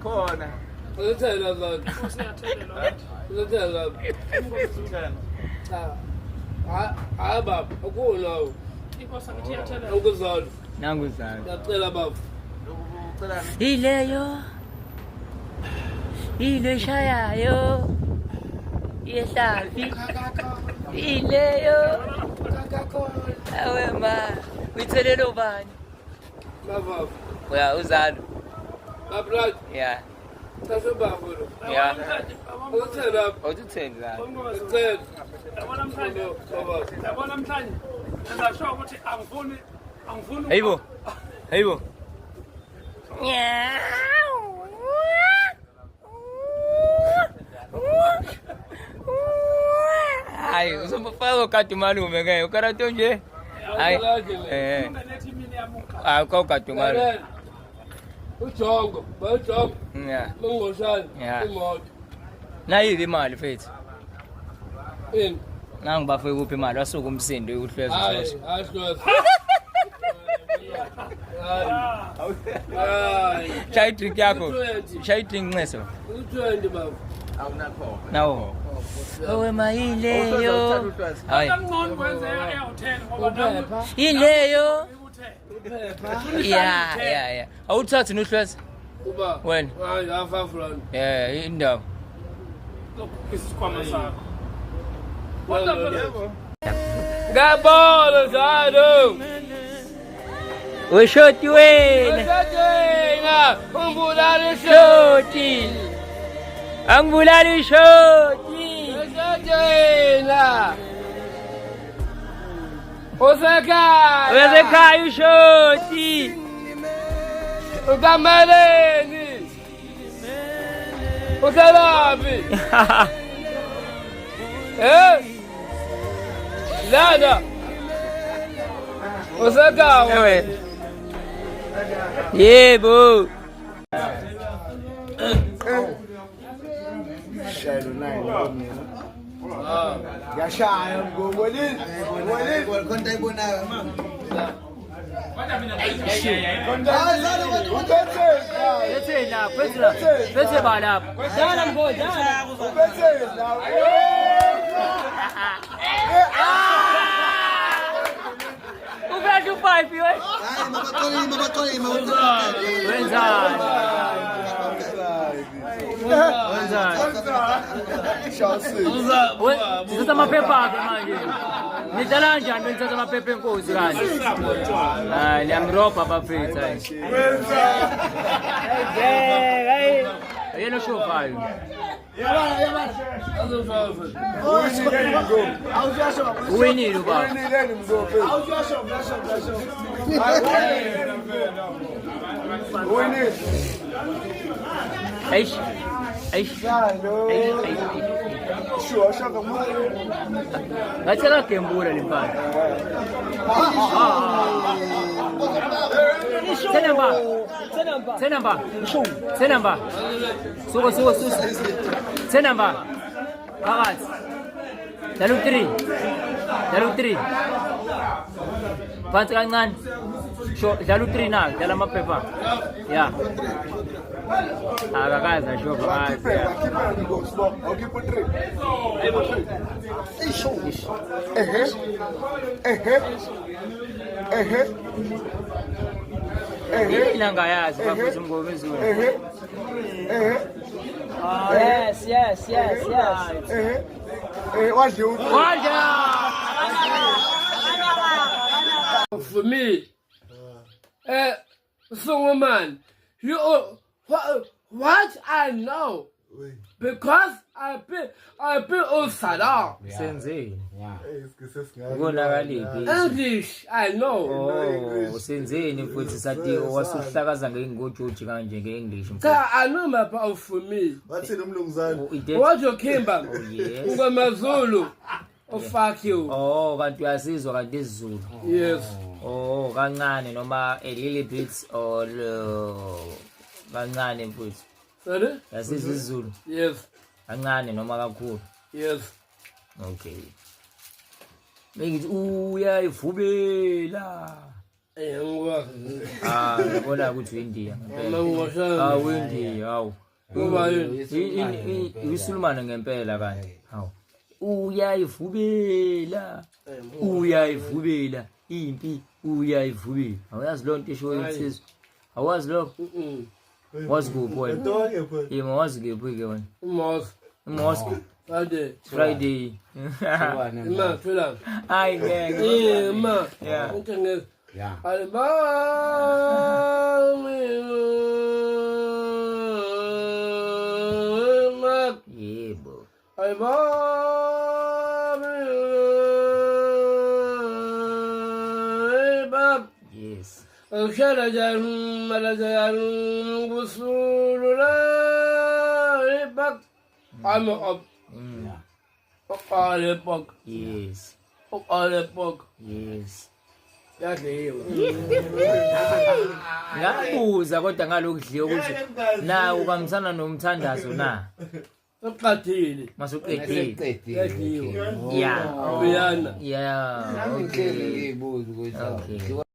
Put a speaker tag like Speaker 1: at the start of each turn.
Speaker 1: khona.
Speaker 2: Uthela zonke. Uthela. Hayi baba, akulawo.
Speaker 3: Inkosi ngithi yathela.
Speaker 2: Ukuzona.
Speaker 4: Nangu zalo.
Speaker 2: Ngiyacela baba.
Speaker 4: Ileyo. Ile shayayo. Yehlafi. Ileyo. Awe ma. Uyithelele ubani?
Speaker 2: Baba.
Speaker 4: Uya uzalo.
Speaker 2: Baba.
Speaker 4: Yeah.
Speaker 2: Sasa baba.
Speaker 4: Yeah.
Speaker 2: Uthela.
Speaker 4: Awutheni zalo.
Speaker 2: Ngicela.
Speaker 3: Yabona namhlanje.
Speaker 2: Baba.
Speaker 3: Yabona namhlanje. Ngizasho ukuthi angifuni
Speaker 4: Hayibo. Hayibo. Hayi, usumfaka ukati malume ke, ukarato nje. Hayi.
Speaker 3: unganethi imini yamuka.
Speaker 4: Ah, ukati malume.
Speaker 2: Ujongo, bajongo.
Speaker 4: Yeah.
Speaker 2: Ungoshani.
Speaker 4: Yeah.
Speaker 2: Imoto.
Speaker 4: Nayivi imali mfethu.
Speaker 2: In.
Speaker 4: Nangu bafike kuphi imali wasuka umsindo uhlezi
Speaker 2: Hayi,
Speaker 4: uhlezi.
Speaker 2: ahlose. Hayi.
Speaker 4: Shaya drink yakho. Shaya drink nceso.
Speaker 2: U20 baba.
Speaker 1: Awunakho.
Speaker 4: Nawo. Owe mayileyo. Hayi.
Speaker 3: Angcono kwenze ehotel ngoba nawe
Speaker 4: Ileyo.
Speaker 3: ikuthe.
Speaker 4: Yeah. Awuthathi nuhlezi.
Speaker 2: Uba.
Speaker 4: Wena.
Speaker 2: Hayi, afa front.
Speaker 4: Yeah, indawo.
Speaker 3: Isikhwama sakho.
Speaker 2: Yebo. Ngabona njalo.
Speaker 4: Weshoti wena.
Speaker 2: Esathina, umbulali
Speaker 4: Shoti. Angibulali shoti.
Speaker 2: Esathina. Usekhaya.
Speaker 4: Wezekhaya ushoti.
Speaker 2: Ukameleni. Uselaphi? Lana. Usekhaya.
Speaker 4: Ewe. Yebo.
Speaker 1: Ngiyashaya ngobonini. Ngobonini. Konta ibonayo mama.
Speaker 4: Bethe la, bethe ba lapha. Dala mfo, dala. Ubethe u5 we.
Speaker 1: Hayi mabaxoli.
Speaker 4: Wenzani? Sithatha amaphepha akhe manje. Nidlala kanjani benithatha amaphepha enkosi kanje? Hayi, niyamrobha bafethu hayi. Hayi. Yena oshofayo. Uwinile ubaba. Eish. Ngathi akagembula le mfana. Senamba. Suko. Senamba. Phakathi. Dalu 3. Phansi kancane. Dalu 3 na, dala amaphepha. Yeah. Akakazi asho phakathi. Ilanga yazi bafutha umgobo ezweni. Yes. Wadla.
Speaker 2: For me, Solomon, what I know, because I've been on Salah.
Speaker 4: Senzeni. Ubonakaliphi?
Speaker 2: English, I know.
Speaker 4: Oh, senzeni futhi sathi wasuhlakaza ngeNgojoji kanje ngeEnglish mfowethu.
Speaker 2: I know my part for me.
Speaker 1: Wathini umlunguzane?
Speaker 2: What you came back?
Speaker 4: Yes.
Speaker 2: Ungomazulu. Oh, fuck you.
Speaker 4: Oh, kanti uyasizwa kanti isiZulu.
Speaker 2: Yes.
Speaker 4: Oh, kancane noma a little bit or kancane mfowethu.
Speaker 2: Sorry?
Speaker 4: Yasizwa isiZulu.
Speaker 2: Yes.
Speaker 4: Kancane noma kakhulu.
Speaker 2: Yes.
Speaker 4: Okay. Bengithi uyayivubela.
Speaker 2: ngikwazi.
Speaker 4: Yabona ukuthi uIndia.
Speaker 2: Mama ngishaya.
Speaker 4: Uindia, hawu.
Speaker 2: Ngoba yini?
Speaker 4: Uyisulumana ngempela kanti. Hawu. Uyayivubela. Uyayivubela. Impi uyayivubela. Awuyazi lonto isho insizwa. Awazi lokho? Wazi kuphi wena? Yema wazi kuphi ke wena? Mosque. Friday.
Speaker 2: Ma phela.
Speaker 4: Hayi ngeke.
Speaker 2: Ma.
Speaker 4: Yeah.
Speaker 2: Uthenge.
Speaker 1: Yeah.
Speaker 4: Yebo. Yes.
Speaker 2: I'm up. All epoch.
Speaker 4: Yes.
Speaker 2: All epoch.
Speaker 4: Yes.
Speaker 2: Yadliwa.
Speaker 4: Ngabuza kodwa ngalokudliwa ukuthi na ukamsana nomthandazo na
Speaker 2: Uqathile.
Speaker 4: masuqedile.
Speaker 2: Yadliwa.
Speaker 4: Yeah.
Speaker 2: Uyana.
Speaker 4: Yeah.
Speaker 1: Ngihleli ngibuza ukuthi
Speaker 4: Okay.